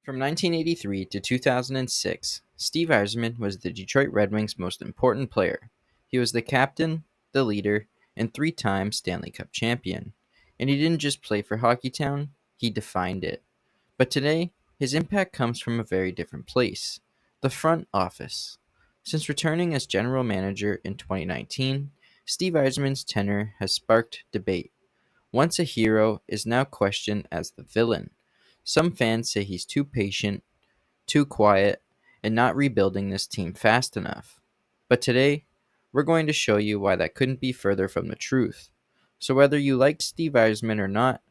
From 1983 to 2006, Steve Yzerman was the Detroit Red Wings' most important player. He was the captain, the leader, and three-time Stanley Cup champion. And he didn't just play for Hockeytown, he defined it. But today, his impact comes from a very different place: the front office. Since returning as general manager in 2019, Steve Yzerman's tenure has sparked debate. Once a hero is now questioned as the villain. Some fans say he's too patient, too quiet, and not rebuilding this team fast enough. But today, we're going to show you why that couldn't be further from the truth. So whether you like Steve Yzerman or not,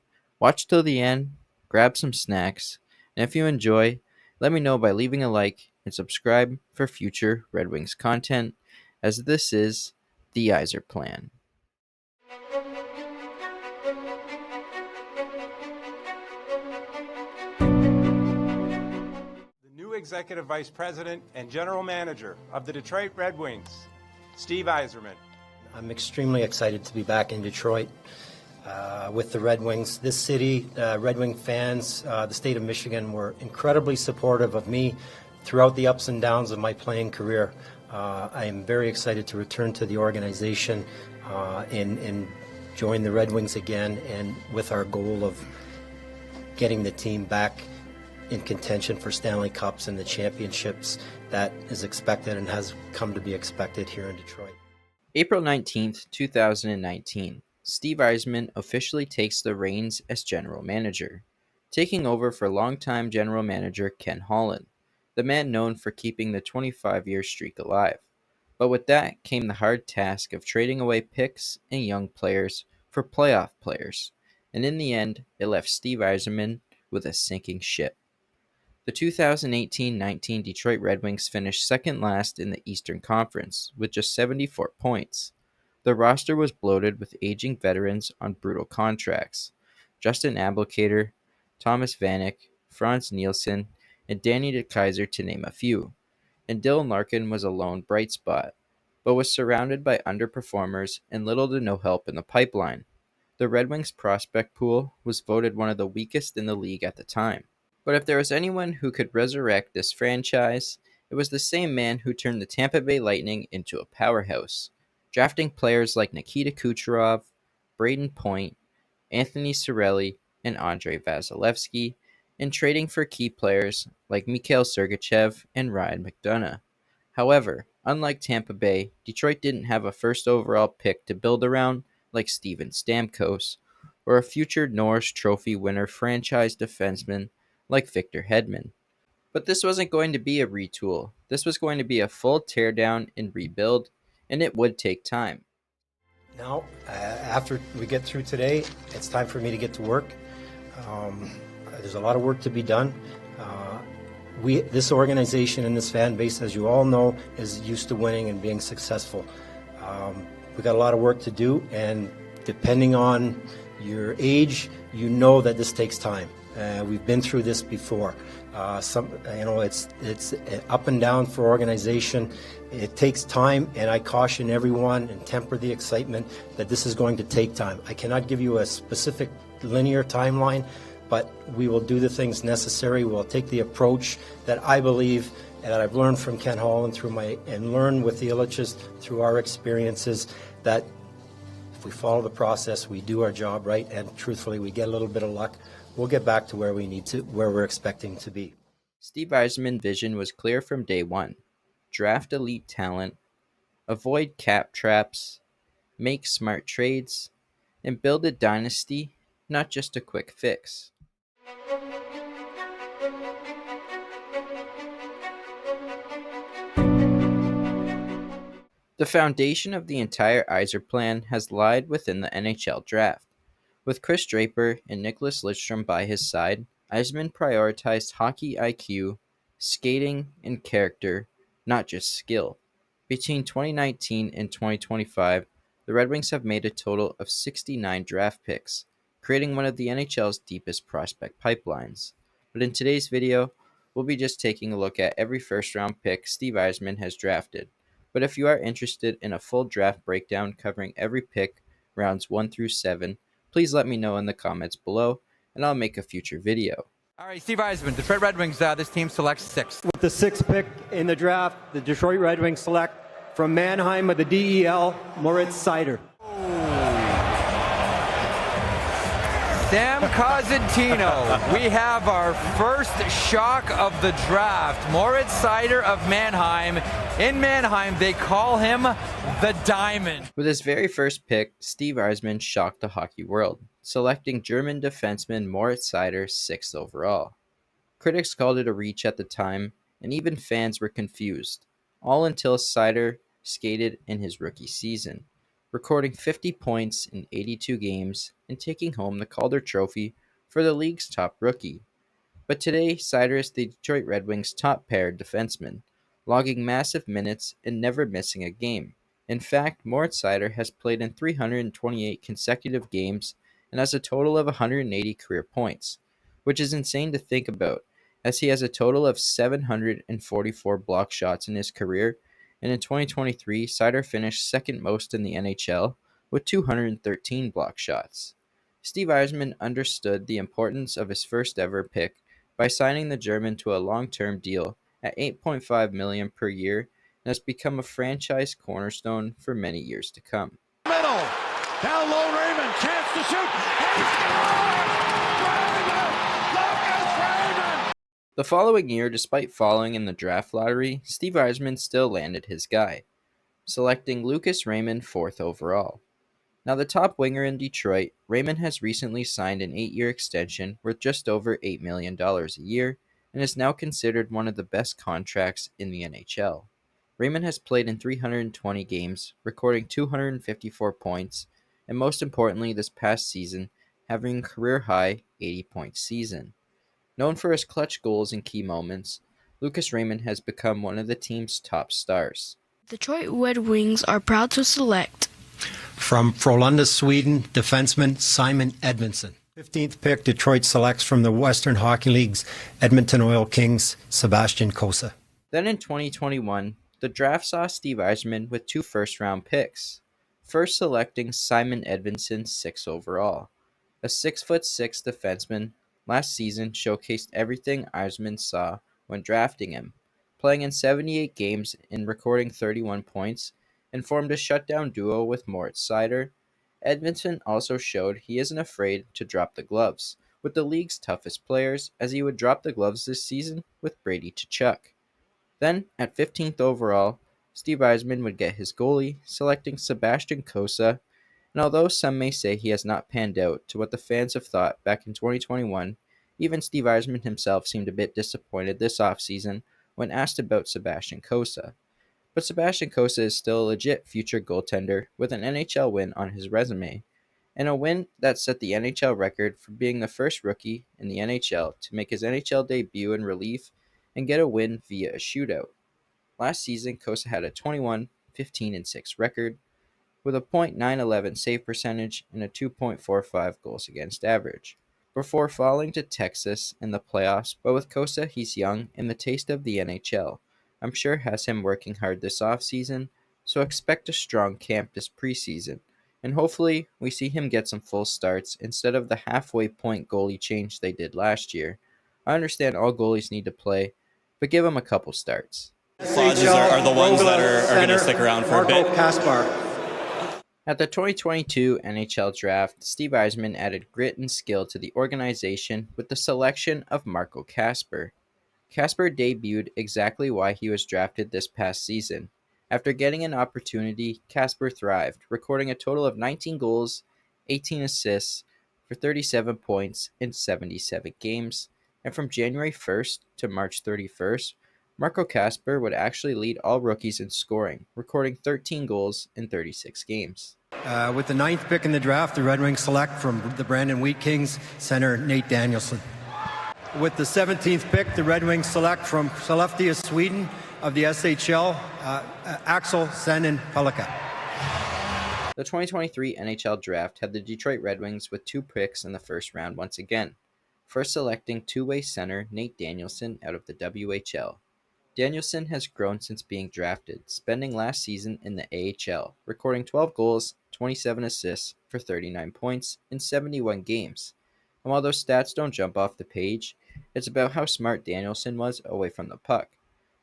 watch till the end, grab some snacks, and if you enjoy, let me know by leaving a like and subscribe for future Red Wings content, as this is the Yzerplan. The new Executive Vice President and General Manager of the Detroit Red Wings, Steve Yzerman. I'm extremely excited to be back in Detroit with the Red Wings. This city, Red Wing fans, the state of Michigan were incredibly supportive of me throughout the ups and downs of my playing career. I am very excited to return to the organization and join the Red Wings again, and with our goal of getting the team back in contention for Stanley Cups and the championships that is expected and has come to be expected here in Detroit. April 19th, 2019, Steve Yzerman officially takes the reins as general manager, taking over for longtime general manager Ken Holland, the man known for keeping the 25-year streak alive. But with that came the hard task of trading away picks and young players for playoff players, and in the end, it left Steve Yzerman with a sinking ship. The 2018-19 Detroit Red Wings finished second last in the Eastern Conference with just 74 points. The roster was bloated with aging veterans on brutal contracts: Justin Abdelkader, Thomas Vanek, Franz Nielsen, and Danny DeKeyser, to name a few. And Dylan Larkin was a lone bright spot, but was surrounded by underperformers and little to no help in the pipeline. The Red Wings prospect pool was voted one of the weakest in the league at the time. But if there was anyone who could resurrect this franchise, it was the same man who turned the Tampa Bay Lightning into a powerhouse, drafting players like Nikita Kucherov, Braden Point, Anthony Cirelli, and Andrei Vasilevsky, and trading for key players like Mikhail Sergachev and Ryan McDonough. However, unlike Tampa Bay, Detroit didn't have a first overall pick to build around like Steven Stamkos, or a future Norris Trophy winner franchise defenseman like Victor Hedman. But this wasn't going to be a retool. This was going to be a full teardown and rebuild, and it would take time. Now, after we get through today, it's time for me to get to work. There's a lot of work to be done. This organization and this fan base, as you all know, is used to winning and being successful. We've got a lot of work to do, and depending on your age, you know that this takes time. We've been through this before. It's up and down for organization. It takes time, and I caution everyone and temper the excitement that this is going to take time. I cannot give you a specific linear timeline, but we will do the things necessary. We'll take the approach that I believe and that I've learned from Ken Holland and learned with the Ilitches through our experiences, that if we follow the process, we do our job right, and truthfully, we get a little bit of luck, we'll get back to where we're expecting to be. Steve Yzerman's vision was clear from day one: draft elite talent, avoid cap traps, make smart trades, and build a dynasty, not just a quick fix. The foundation of the entire Yzerplan has lied within the NHL draft. With Chris Draper and Nicholas Lidstrom by his side, Yzerman prioritized hockey IQ, skating, and character, not just skill. Between 2019 and 2025, the Red Wings have made a total of 69 draft picks, creating one of the NHL's deepest prospect pipelines. But in today's video, we'll be just taking a look at every first-round pick Steve Yzerman has drafted. But if you are interested in a full draft breakdown covering every pick, rounds 1 through 7, please let me know in the comments below, and I'll make a future video. All right, Steve Yzerman, Detroit Red Wings, this team selects sixth. With the sixth pick in the draft, the Detroit Red Wings select from Mannheim of the DEL, Moritz Seider. Sam Cosentino, we have our first shock of the draft. Moritz Seider of Mannheim. In Mannheim, they call him the Diamond. With his very first pick, Steve Yzerman shocked the hockey world, selecting German defenseman Moritz Seider 6th overall. Critics called it a reach at the time, and even fans were confused, all until Seider skated in his rookie season, recording 50 points in 82 games and taking home the Calder Trophy for the league's top rookie. But today, Seider is the Detroit Red Wings' top paired defenseman, logging massive minutes and never missing a game. In fact, Moritz Seider has played in 328 consecutive games and has a total of 180 career points, which is insane to think about, as he has a total of 744 block shots in his career, and in 2023, Seider finished second most in the NHL with 213 block shots. Steve Yzerman understood the importance of his first ever pick by signing the German to a long-term deal at $8.5 million per year, and has become a franchise cornerstone for many years to come. Middle, down low, Raymond, chance to shoot. The following year, despite falling in the draft lottery, Steve Yzerman still landed his guy, selecting Lucas Raymond 4th overall. Now, the top winger in Detroit, Raymond has recently signed an 8-year extension worth just over $8 million a year and is now considered one of the best contracts in the NHL. Raymond has played in 320 games, recording 254 points, and most importantly this past season, having a career-high 80-point season. Known for his clutch goals in key moments, Lucas Raymond has become one of the team's top stars. Detroit Red Wings are proud to select From Frölunda, Sweden, defenseman Simon Edmondson. 15th pick, Detroit selects from the Western Hockey League's Edmonton Oil Kings, Sebastian Cossa. Then in 2021, the draft saw Steve Yzerman with 2 first-round picks, first selecting Simon Edmondson 6th overall. A 6'6" defenseman, last season showcased everything Yzerman saw when drafting him, playing in 78 games and recording 31 points, and formed a shutdown duo with Moritz Seider. Edmondson also showed he isn't afraid to drop the gloves with the league's toughest players, as he would drop the gloves this season with Brady Tkachuk. Then, at 15th overall, Steve Yzerman would get his goalie, selecting Sebastian Cossa, and although some may say he has not panned out to what the fans have thought back in 2021, even Steve Yzerman himself seemed a bit disappointed this offseason when asked about Sebastian Cossa. But Sebastian Cossa is still a legit future goaltender with an NHL win on his resume, and a win that set the NHL record for being the first rookie in the NHL to make his NHL debut in relief and get a win via a shootout. Last season, Cossa had a 21-15-6 record, with a .911 save percentage and a 2.45 goals against average, before falling to Texas in the playoffs. But with Cossa, he's young and the taste of the NHL, I'm sure, has him working hard this offseason, so expect a strong camp this preseason, and hopefully we see him get some full starts instead of the halfway point goalie change they did last year. I understand all goalies need to play, but give him a couple starts. Clauses are the ones that are going to stick around for a bit. At the 2022 NHL Draft, Steve Yzerman added grit and skill to the organization with the selection of Marco Kasper. Kasper debuted exactly why he was drafted this past season. After getting an opportunity, Kasper thrived, recording a total of 19 goals, 18 assists for 37 points in 77 games. And from January 1st to March 31st, Marco Kasper would actually lead all rookies in scoring, recording 13 goals in 36 games. With the 9th pick in the draft, the Red Wings select from the Brandon Wheat Kings, center Nate Danielsson. With the 17th pick, the Red Wings select from Skellefteå, Sweden, of the SHL, Axel Sandin-Pellikka. The 2023 NHL Draft had the Detroit Red Wings with 2 picks in the first round once again, first selecting two-way center Nate Danielsson out of the WHL. Danielsson has grown since being drafted, spending last season in the AHL, recording 12 goals, 27 assists for 39 points in 71 games. And while those stats don't jump off the page, it's about how smart Danielson was away from the puck,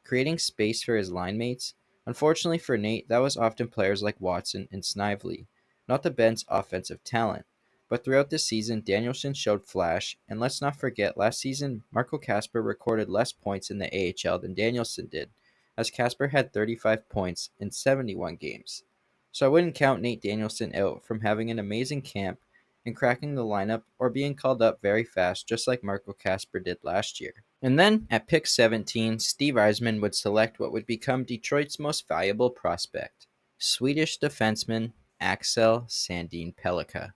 creating space for his line mates. Unfortunately for Nate, that was often players like Watson and Snively, not the Ben's offensive talent. But throughout the season, Danielson showed flash, and let's not forget last season, Marco Kasper recorded less points in the AHL than Danielson did, as Kasper had 35 points in 71 games. So I wouldn't count Nate Danielson out from having an amazing camp and cracking the lineup or being called up very fast just like Marco Kasper did last year. And then at pick 17, Steve Yzerman would select what would become Detroit's most valuable prospect, Swedish defenseman Axel Sandin Pellikka,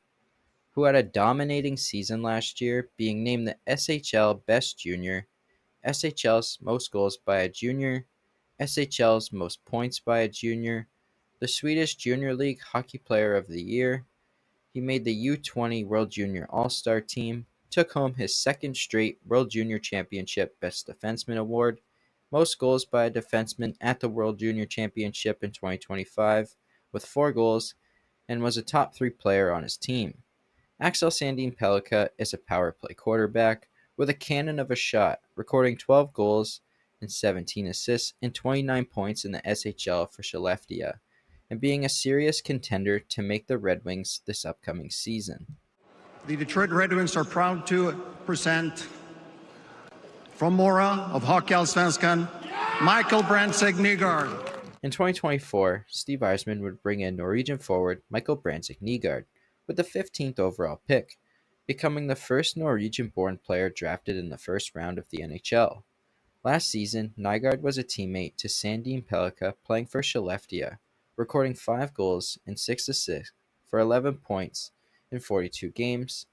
who had a dominating season last year, being named the SHL Best Junior, SHL's most goals by a junior, SHL's most points by a junior, the Swedish Junior League Hockey Player of the Year. He made the U20 World Junior All-Star team, took home his second straight World Junior Championship Best Defenseman Award, most goals by a defenseman at the World Junior Championship in 2025, with 4 goals, and was a top 3 player on his team. Axel Sandin Pellikka is a power play quarterback with a cannon of a shot, recording 12 goals and 17 assists and 29 points in the SHL for Skellefteå, and being a serious contender to make the Red Wings this upcoming season. The Detroit Red Wings are proud to present from Mora of Hockeyallsvenskan, Michael Brandtzæg Nygaard. In 2024, Steve Yzerman would bring in Norwegian forward Michael Brandtzæg Nygaard with the 15th overall pick, becoming the first Norwegian-born player drafted in the first round of the NHL. Last season, Nygaard was a teammate to Sandin Pellikka playing for Skellefteå, recording 5 goals and 6 assists for 11 points in 42 games,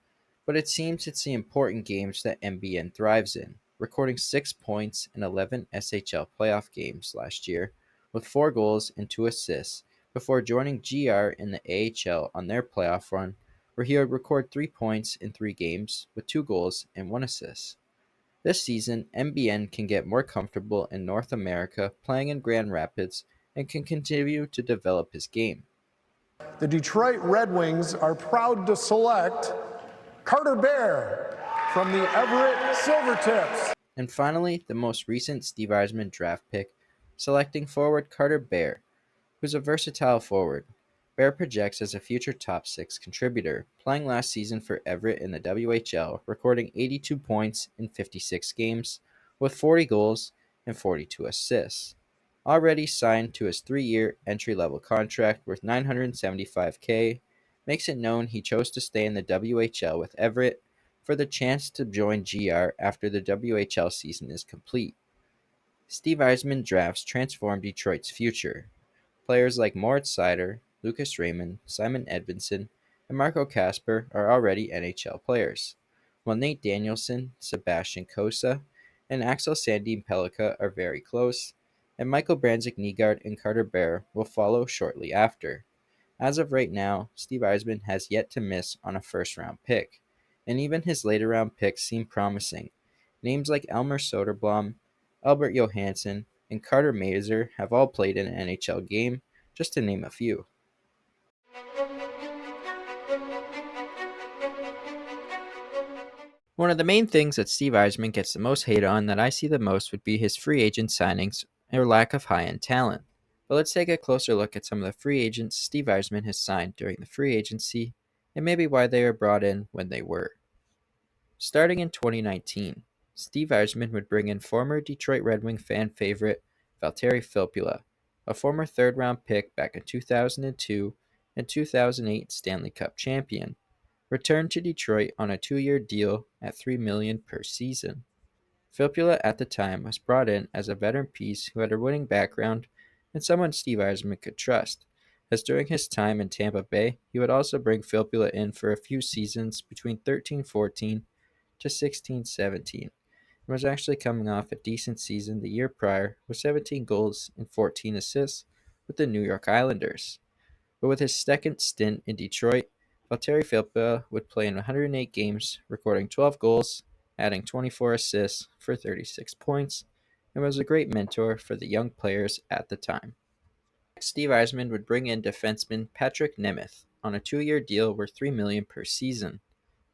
but it seems it's the important games that MBN thrives in, recording 6 points in 11 SHL playoff games last year with 4 goals and 2 assists before joining GR in the AHL on their playoff run, where he would record 3 points in 3 games with 2 goals and 1 assist. This season, MBN can get more comfortable in North America playing in Grand Rapids and can continue to develop his game. The Detroit Red Wings are proud to select Carter Bear from the Everett Silvertips. And finally, the most recent Steve Yzerman draft pick, selecting forward Carter Bear, who's a versatile forward. Bear projects as a future top 6 contributor, playing last season for Everett in the WHL, recording 82 points in 56 games, with 40 goals and 42 assists. Already signed to his 3-year entry-level contract worth $975K, makes it known he chose to stay in the WHL with Everett for the chance to join GR after the WHL season is complete. Steve Yzerman drafts transform Detroit's future. Players like Moritz Seider, Lucas Raymond, Simon Edvinsson, and Marco Kasper are already NHL players, while Nate Danielson, Sebastian Cossa, and Axel Sandin Pellikka are very close, and Michael Brandtzæg Nygaard and Carter Bear will follow shortly after. As of right now, Steve Yzerman has yet to miss on a first-round pick, and even his later-round picks seem promising. Names like Elmer Soderblom, Albert Johansson, and Carter Mazur have all played in an NHL game, just to name a few. One of the main things that Steve Yzerman gets the most hate on that I see the most would be his free agent signings or lack of high-end talent. But let's take a closer look at some of the free agents Steve Yzerman has signed during the free agency and maybe why they were brought in when they were. Starting in 2019, Steve Yzerman would bring in former Detroit Red Wing fan favorite Valtteri Filppula, a former third-round pick back in 2002 and 2008 Stanley Cup champion, returned to Detroit on a 2-year deal at $3 million per season. Filppula at the time was brought in as a veteran piece who had a winning background and someone Steve Yzerman could trust, as during his time in Tampa Bay, he would also bring Filppula in for a few seasons between 13-14 to 16-17, and was actually coming off a decent season the year prior with 17 goals and 14 assists with the New York Islanders. But with his second stint in Detroit, Valtteri Filppula would play in 108 games, recording 12 goals, adding 24 assists for 36 points, and was a great mentor for the young players at the time. Steve Yzerman would bring in defenseman Patrick Nemeth on a 2-year deal worth $3 million per season.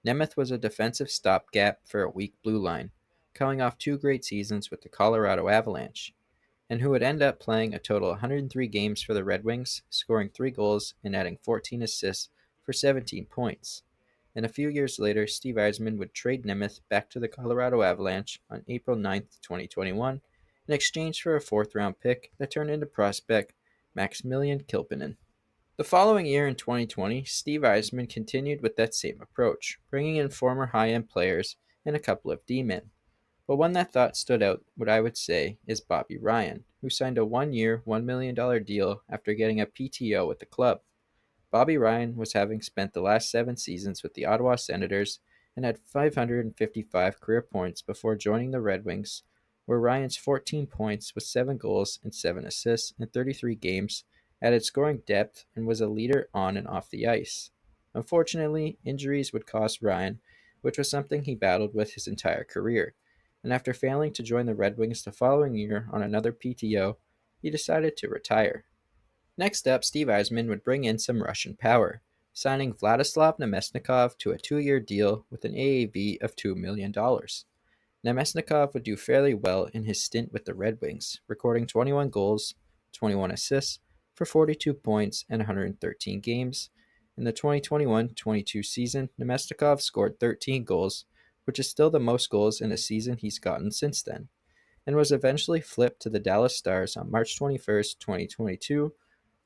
Nemeth was a defensive stopgap for a weak blue line, coming off 2 great seasons with the Colorado Avalanche, and who would end up playing a total of 103 games for the Red Wings, scoring 3 goals and adding 14 assists for 17 points. And a few years later, Steve Yzerman would trade Nemeth back to the Colorado Avalanche on April 9th, 2021, in exchange for a 4th-round pick that turned into prospect Maximilian Kilpinen. The following year in 2020, Steve Yzerman continued with that same approach, bringing in former high-end players and a couple of D-men. But one that thought stood out, what I would say, is Bobby Ryan, who signed a 1-year, $1 million deal after getting a PTO with the club. Bobby Ryan was having spent the last 7 seasons with the Ottawa Senators and had 555 career points before joining the Red Wings, where Ryan's 14 points with 7 goals and 7 assists in 33 games added scoring depth and was a leader on and off the ice. Unfortunately, injuries would cost Ryan, which was something he battled with his entire career, and after failing to join the Red Wings the following year on another PTO, he decided to retire. Next up, Steve Yzerman would bring in some Russian power, signing Vladislav Namestnikov to a 2-year deal with an AAV of $2 million. Namestnikov would do fairly well in his stint with the Red Wings, recording 21 goals, 21 assists for 42 points and 113 games. In the 2021-22 season, Namestnikov scored 13 goals, which is still the most goals in a season he's gotten since then, and was eventually flipped to the Dallas Stars on March 21st, 2022,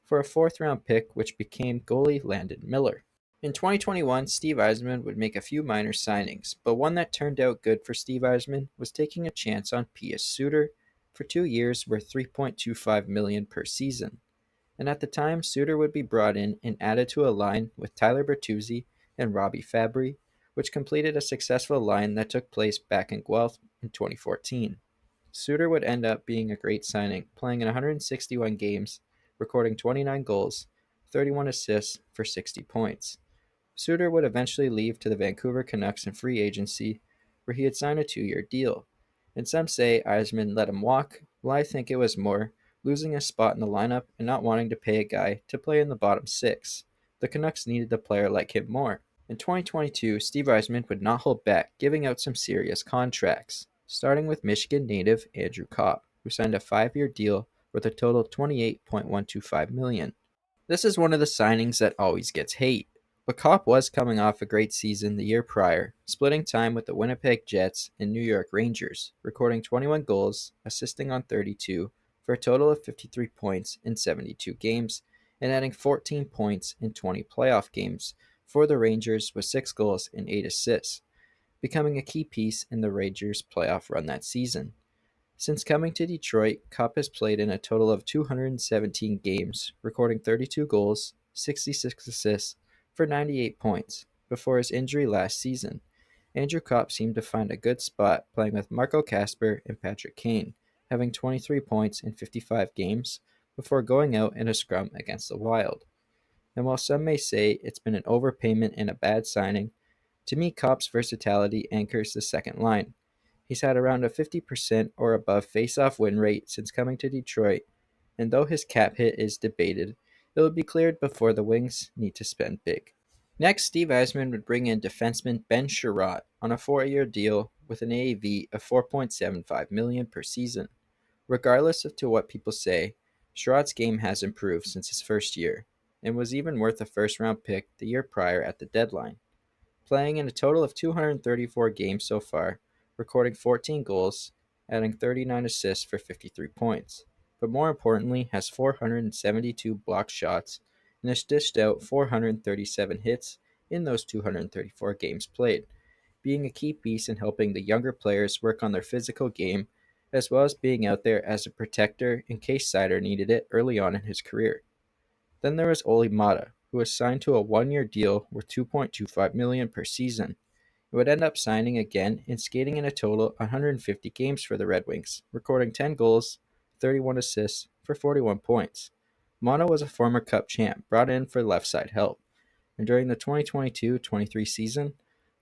for a 4th-round pick, which became goalie Landon Miller. In 2021, Steve Yzerman would make a few minor signings, but one that turned out good for Steve Yzerman was taking a chance on Pius Suter for 2 years worth $3.25 million per season. And at the time, Suter would be brought in and added to a line with Tyler Bertuzzi and Robbie Fabry, which completed a successful line that took place back in Guelph in 2014. Suter would end up being a great signing, playing in 161 games, recording 29 goals, 31 assists for 60 points. Suter would eventually leave to the Vancouver Canucks in free agency, where he had signed a 2-year deal. And some say Yzerman let him walk, while I think it was more losing a spot in the lineup and not wanting to pay a guy to play in the bottom 6. The Canucks needed a player like him more. In 2022, Steve Yzerman would not hold back, giving out some serious contracts, starting with Michigan native Andrew Kopp, who signed a 5-year deal worth a total of $28.125 million. This is one of the signings that always gets hate, but Kopp was coming off a great season the year prior, splitting time with the Winnipeg Jets and New York Rangers, recording 21 goals, assisting on 32, for a total of 53 points in 72 games, and adding 14 points in 20 playoff games for the Rangers with 6 goals and 8 assists, becoming a key piece in the Rangers' playoff run that season. Since coming to Detroit, Kopp has played in a total of 217 games, recording 32 goals, 66 assists for 98 points. Before his injury last season, Andrew Kopp seemed to find a good spot playing with Marco Kasper and Patrick Kane, having 23 points in 55 games before going out in a scrum against the Wild. And while some may say it's been an overpayment and a bad signing, to me Kopp's versatility anchors the second line. He's had around a 50% or above face-off win rate since coming to Detroit, and though his cap hit is debated, it will be cleared before the Wings need to spend big. Next, Steve Yzerman would bring in defenseman Ben Sherratt on a 4-year deal with an AAV of $4.75 million per season. Regardless of to what people say, Sherratt's game has improved since his first year, and was even worth a first-round pick the year prior at the deadline. Playing in a total of 234 games so far, recording 14 goals, adding 39 assists for 53 points, but more importantly has 472 blocked shots and has dished out 437 hits in those 234 games played, being a key piece in helping the younger players work on their physical game, as well as being out there as a protector in case Seider needed it early on in his career. Then there was Olli Mantha, who was signed to a 1-year deal worth $2.25 million per season. He would end up signing again and skating in a total of 150 games for the Red Wings, recording 10 goals, 31 assists for 41 points. Mantha was a former Cup champ brought in for left side help, and during the 2022-23 season,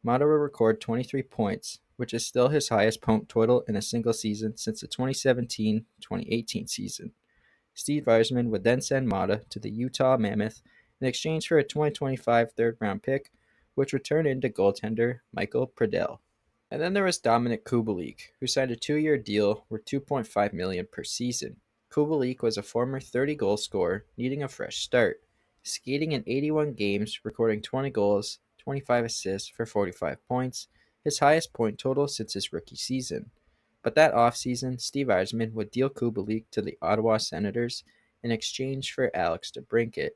Mantha would record 23 points, which is still his highest point total in a single season since the 2017-2018 season. Steve Yzerman would then send Mantha to the Utah Mammoth in exchange for a 2025 third-round pick, which would turn into goaltender Michael Pradell. And then there was Dominik Kubalik, who signed a 2-year deal worth $2.5 million per season. Kubalik was a former 30-goal scorer needing a fresh start, skating in 81 games, recording 20 goals, 25 assists for 45 points, his highest point total since his rookie season. But that offseason, Steve Yzerman would deal Kubalik to the Ottawa Senators in exchange for Alex DeBrincat,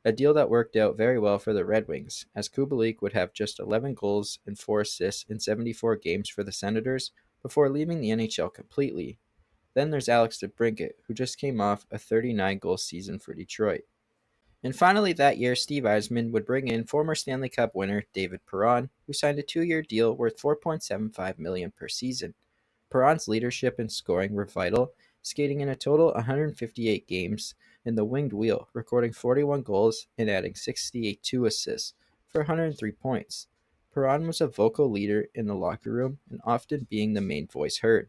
a deal that worked out very well for the Red Wings, as Kubalik would have just 11 goals and 4 assists in 74 games for the Senators before leaving the NHL completely. Then there's Alex DeBrincat, who just came off a 39-goal season for Detroit. And finally that year, Steve Yzerman would bring in former Stanley Cup winner David Perron, who signed a 2-year deal worth $4.75 million per season. Perron's leadership and scoring were vital, skating in a total 158 games in the winged wheel, recording 41 goals and adding 62 assists for 103 points. Perron was a vocal leader in the locker room and often being the main voice heard.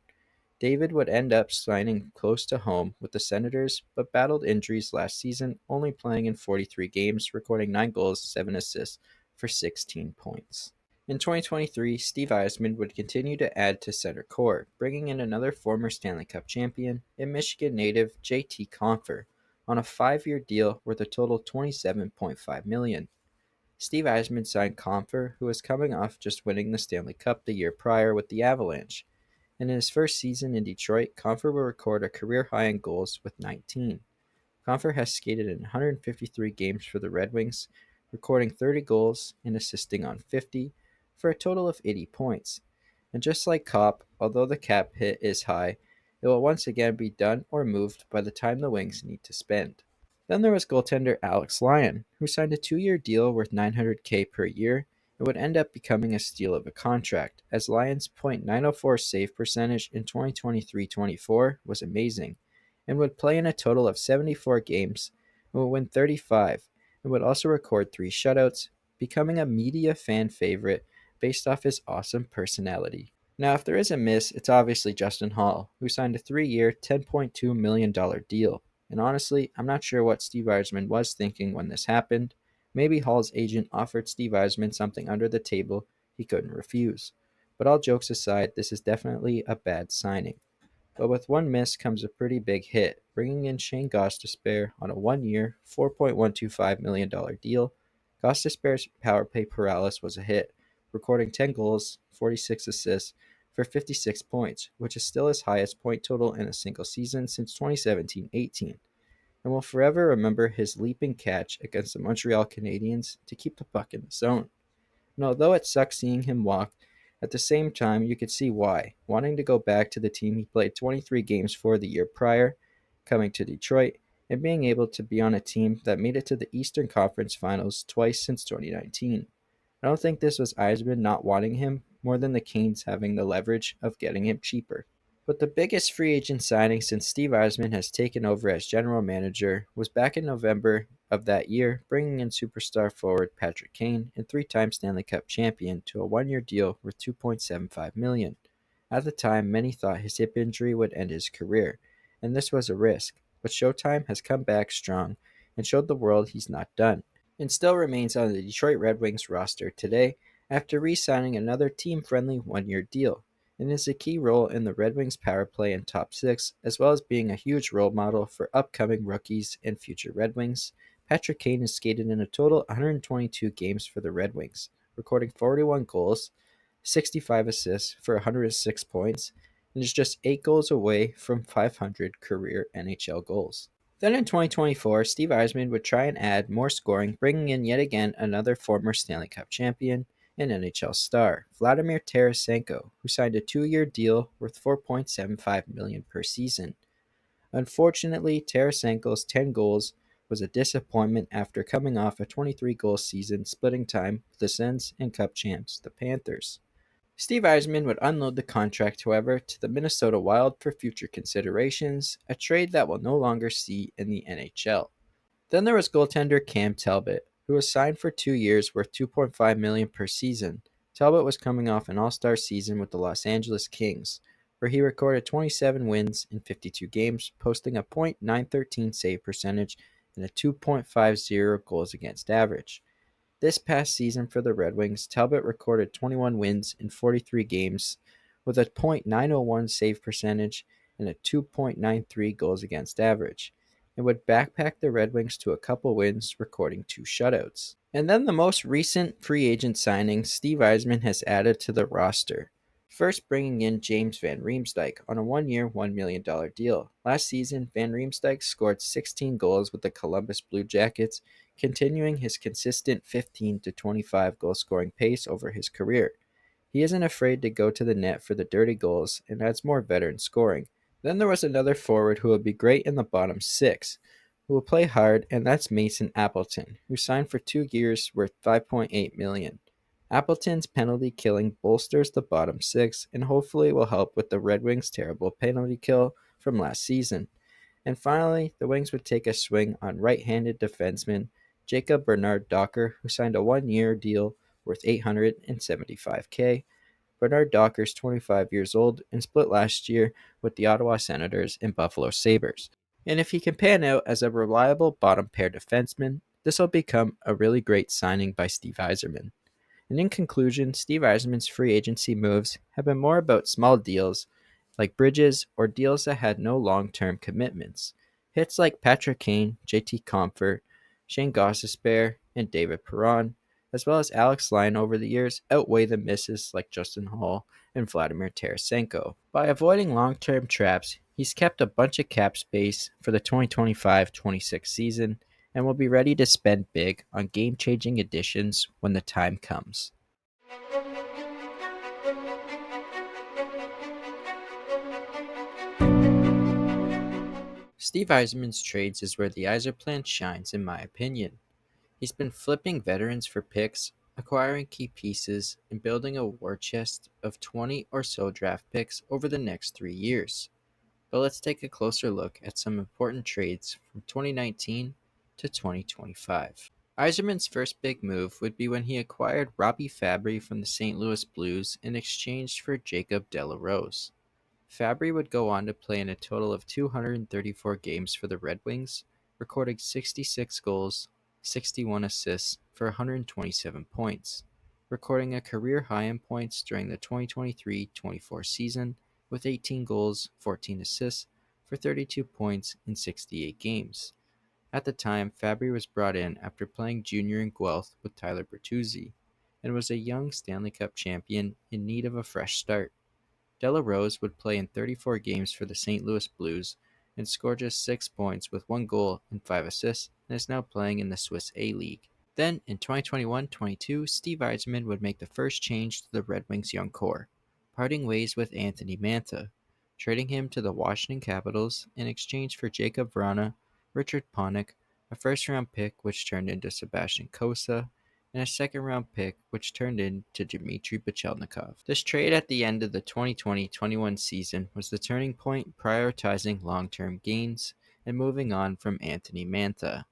David would end up signing close to home with the Senators, but battled injuries last season, only playing in 43 games, recording 9 goals, 7 assists for 16 points. In 2023, Steve Yzerman would continue to add to center core, bringing in another former Stanley Cup champion and Michigan native JT Compher on a 5-year deal worth a total $27.5 million. Steve Yzerman signed Compher, who was coming off just winning the Stanley Cup the year prior with the Avalanche. And in his first season in Detroit, Compher will record a career high in goals with 19. Compher has skated in 153 games for the Red Wings, recording 30 goals and assisting on 50, for a total of 80 points. And just like Kopp, although the cap hit is high, it will once again be done or moved by the time the Wings need to spend. Then there was goaltender Alex Lyon, who signed a 2-year deal worth $900K per year and would end up becoming a steal of a contract, as Lyon's .904 save percentage in 2023-24 was amazing, and would play in a total of 74 games and would win 35, and would also record 3 shutouts, becoming a media fan favorite based off his awesome personality. Now, if there is a miss, it's obviously Justin Hall, who signed a 3-year, $10.2 million deal. And honestly, I'm not sure what Steve Yzerman was thinking when this happened. Maybe Hall's agent offered Steve Yzerman something under the table he couldn't refuse. But all jokes aside, this is definitely a bad signing. But with one miss comes a pretty big hit, bringing in Shane Gostisbehere on a 1-year, $4.125 million deal. Gostisbehere's power play paralysis was a hit, recording 10 goals, 46 assists for 56 points, which is still his highest point total in a single season since 2017-18, and will forever remember his leaping catch against the Montreal Canadiens to keep the puck in the zone. And although it sucks seeing him walk, at the same time you could see why, wanting to go back to the team he played 23 games for the year prior, coming to Detroit, and being able to be on a team that made it to the Eastern Conference Finals twice since 2019. I don't think this was Yzerman not wanting him more than the Canes having the leverage of getting him cheaper. But the biggest free agent signing since Steve Yzerman has taken over as general manager was back in November of that year, bringing in superstar forward Patrick Kane and 3-time Stanley Cup champion to a 1-year deal worth $2.75 million. At the time, many thought his hip injury would end his career, and this was a risk, but Showtime has come back strong and showed the world he's not done, and still remains on the Detroit Red Wings roster today after re-signing another team-friendly 1-year deal, and is a key role in the Red Wings power play and top 6, as well as being a huge role model for upcoming rookies and future Red Wings. Patrick Kane has skated in a total 122 games for the Red Wings, recording 41 goals, 65 assists for 106 points, and is just 8 goals away from 500 career NHL goals. Then in 2024, Steve Yzerman would try and add more scoring, bringing in yet again another former Stanley Cup champion and NHL star, Vladimir Tarasenko, who signed a 2-year deal worth $4.75 million per season. Unfortunately, Tarasenko's 10 goals was a disappointment after coming off a 23-goal season, splitting time with the Sens and Cup champs, the Panthers. Steve Yzerman would unload the contract, however, to the Minnesota Wild for future considerations, a trade that we'll no longer see in the NHL. Then there was goaltender Cam Talbot, who was signed for 2 years worth $2.5 million per season. Talbot was coming off an all-star season with the Los Angeles Kings, where he recorded 27 wins in 52 games, posting a .913 save percentage and a 2.50 goals against average. This past season for the Red Wings, Talbot recorded 21 wins in 43 games with a .901 save percentage and a 2.93 goals against average, and would backpack the Red Wings to a couple wins, recording 2 shutouts. And then the most recent free agent signing Steve Yzerman has added to the roster. First bringing in James Van Riemsdyk on a 1-year, $1 million deal. Last season, Van Riemsdyk scored 16 goals with the Columbus Blue Jackets, continuing his consistent 15 to 25 goal scoring pace over his career. He isn't afraid to go to the net for the dirty goals and adds more veteran scoring. Then there was another forward who will be great in the bottom six, who will play hard, and that's Mason Appleton, who signed for 2 years worth $5.8 million. Appleton's penalty killing bolsters the bottom six and hopefully will help with the Red Wings' terrible penalty kill from last season. And finally, the Wings would take a swing on right-handed defenseman Jacob Bernard Docker, who signed a 1-year deal worth $875K. Bernard Docker's 25 years old and split last year with the Ottawa Senators and Buffalo Sabres. And if he can pan out as a reliable bottom pair defenseman, this will become a really great signing by Steve Yzerman. And in conclusion, Steve Yzerman's free agency moves have been more about small deals like bridges or deals that had no long-term commitments. Hits like Patrick Kane, JT Compher, Shane Gostisbehere, and David Perron, as well as Alex Lyon over the years, outweigh the misses like Justin Hall and Vladimir Tarasenko. By avoiding long-term traps, he's kept a bunch of cap space for the 2025-26 season and will be ready to spend big on game-changing additions when the time comes. Steve Yzerman's trades is where the Yzerplan shines, in my opinion. He's been flipping veterans for picks, acquiring key pieces, and building a war chest of 20 or so draft picks over the next 3 years. But let's take a closer look at some important trades from 2019 to 2025. Yzerman's first big move would be when he acquired Robby Fabbri from the St. Louis Blues in exchange for Jacob de la Rose. Fabbri would go on to play in a total of 234 games for the Red Wings, recording 66 goals, 61 assists for 127 points, recording a career high in points during the 2023-24 season with 18 goals, 14 assists for 32 points in 68 games. At the time, Fabbri was brought in after playing junior in Guelph with Tyler Bertuzzi and was a young Stanley Cup champion in need of a fresh start. De la Rose would play in 34 games for the St. Louis Blues and score just 6 points with 1 goal and 5 assists and is now playing in the Swiss A-League. Then, in 2021-22, Steve Yzerman would make the first change to the Red Wings' young core, parting ways with Anthony Mantha, trading him to the Washington Capitals in exchange for Jacob Vrana, Richard Panik, a first-round pick which turned into Sebastian Cossa, and a second-round pick which turned into Dmitry Bachelnikov. This trade at the end of the 2020-21 season was the turning point, prioritizing long-term gains and moving on from Anthony Mantha.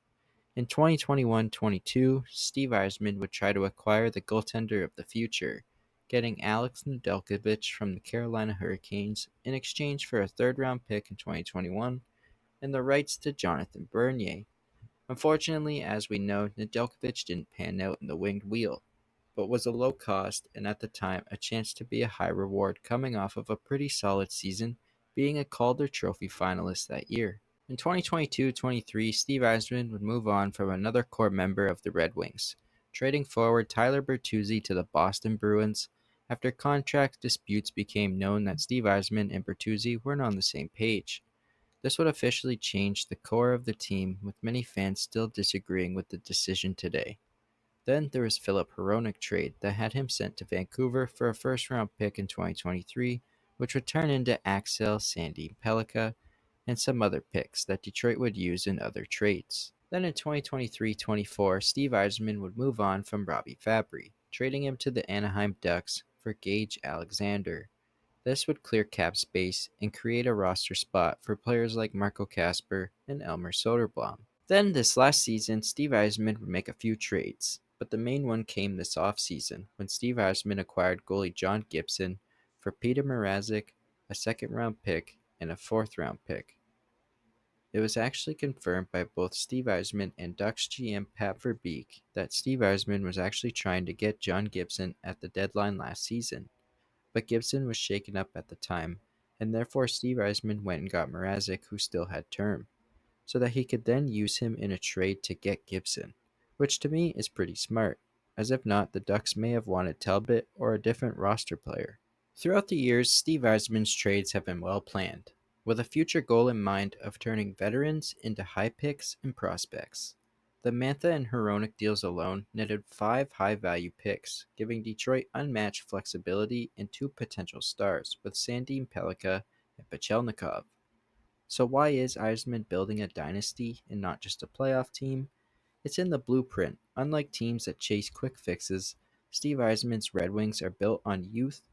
In 2021-22, Steve Yzerman would try to acquire the goaltender of the future, getting Alex Nedeljkovic from the Carolina Hurricanes in exchange for a third-round pick in 2021 and the rights to Jonathan Bernier. Unfortunately, as we know, Nedeljkovic didn't pan out in the winged wheel, but was a low cost and at the time a chance to be a high reward coming off of a pretty solid season, being a Calder Trophy finalist that year. In 2022-23, Steve Yzerman would move on from another core member of the Red Wings, trading forward Tyler Bertuzzi to the Boston Bruins after contract disputes became known that Steve Yzerman and Bertuzzi weren't on the same page. This would officially change the core of the team, with many fans still disagreeing with the decision today. Then there was Philip Hronek trade that had him sent to Vancouver for a first-round pick in 2023, which would turn into Axel Sandin Pellikka and some other picks that Detroit would use in other trades. Then in 2023-24, Steve Yzerman would move on from Robby Fabbri, trading him to the Anaheim Ducks for Gage Alexander. This would clear cap space and create a roster spot for players like Marco Kasper and Elmer Soderblom. Then this last season, Steve Yzerman would make a few trades, but the main one came this offseason when Steve Yzerman acquired goalie John Gibson for Peter Mrazek, a second-round pick, and a fourth-round pick. It was actually confirmed by both Steve Yzerman and Ducks GM Pat Verbeek that Steve Yzerman was actually trying to get John Gibson at the deadline last season, but Gibson was shaken up at the time, and therefore Steve Yzerman went and got Mrazek, who still had term, so that he could then use him in a trade to get Gibson, which to me is pretty smart, as if not, the Ducks may have wanted Talbot or a different roster player. Throughout the years, Steve Yzerman's trades have been well planned, with a future goal in mind of turning veterans into high picks and prospects. The Mantha and Hronek deals alone netted 5 high-value picks, giving Detroit unmatched flexibility in 2 potential stars with Sandin Pellikka and Pachelnikov. So why is Yzerman building a dynasty and not just a playoff team? It's in the blueprint. Unlike teams that chase quick fixes, Steve Yzerman's Red Wings are built on youth,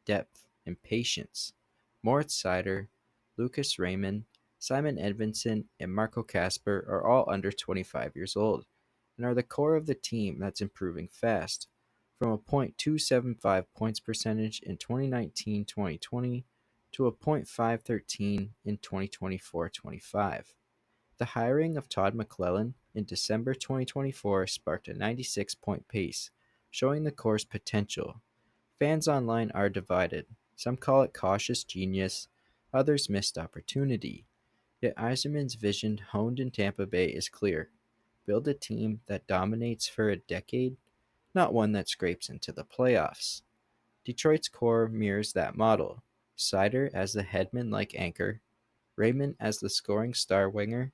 depth, and patience. Moritz Seider, Lucas Raymond, Simon Edvinsson, and Marco Kasper are all under 25 years old and are the core of the team that's improving fast, from a .275 points percentage in 2019-2020 to a .513 in 2024-25. The hiring of Todd McLellan in December 2024 sparked a 96-point pace, showing the core's potential. Fans online are divided. Some call it cautious genius, others missed opportunity. Yet Yzerman's vision honed in Tampa Bay is clear. Build a team that dominates for a decade, not one that scrapes into the playoffs. Detroit's core mirrors that model. Seider as the Hedman-like anchor, Raymond as the scoring star winger,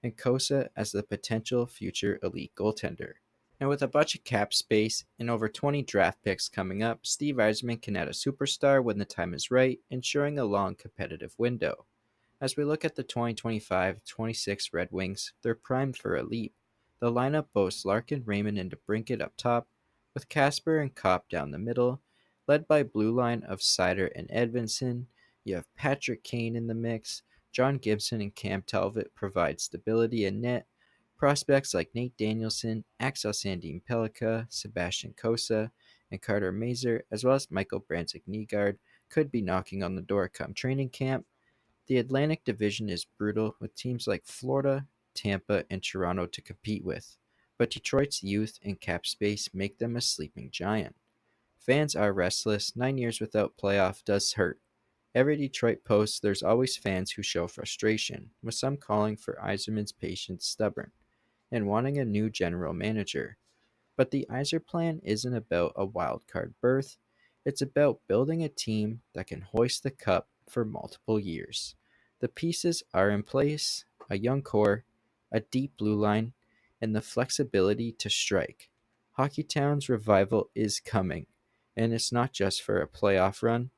and Kosa as the potential future elite goaltender. And with a bunch of cap space and over 20 draft picks coming up, Steve Yzerman can add a superstar when the time is right, ensuring a long competitive window. As we look at the 2025-26 Red Wings, they're primed for a leap. The lineup boasts Larkin, Raymond, and DeBrincat up top, with Kasper and Kopp down the middle, led by blue line of Seider and Edvinsson. You have Patrick Kane in the mix. John Gibson and Cam Talbot provide stability in net. Prospects like Nate Danielson, Axel Sandin Pellikka, Sebastian Kosa, and Carter Mazur, as well as Michael Branzik-Nygaard, could be knocking on the door come training camp. The Atlantic Division is brutal, with teams like Florida, Tampa, and Toronto to compete with, but Detroit's youth and cap space make them a sleeping giant. Fans are restless. 9 years without playoff does hurt. Every Detroit post, there's always fans who show frustration, with some calling for Yzerman's patience stubborn and wanting a new general manager. But the Yzerplan isn't about a wild card berth. It's about building a team that can hoist the cup for multiple years. The pieces are in place: a young core, a deep blue line, and the flexibility to strike. Hockeytown's revival is coming, and it's not just for a playoff run.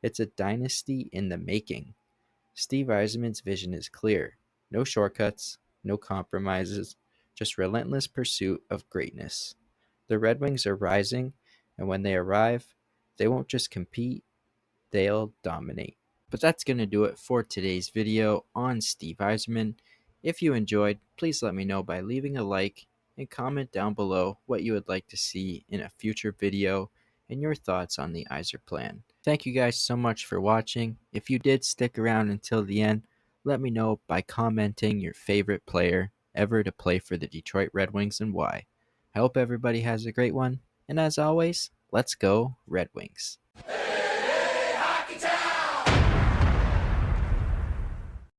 It's a dynasty in the making. Steve Yzerman's vision is clear. No shortcuts, no compromises, just relentless pursuit of greatness. The Red Wings are rising, and when they arrive, they won't just compete, they'll dominate. But that's going to do it for today's video on Steve Yzerman. If you enjoyed, please let me know by leaving a like and comment down below what you would like to see in a future video and your thoughts on the Yzerplan. Thank you guys so much for watching. If you did stick around until the end, let me know by commenting your favorite player ever to play for the Detroit Red Wings and why. I hope everybody has a great one, and as always, let's go Red Wings.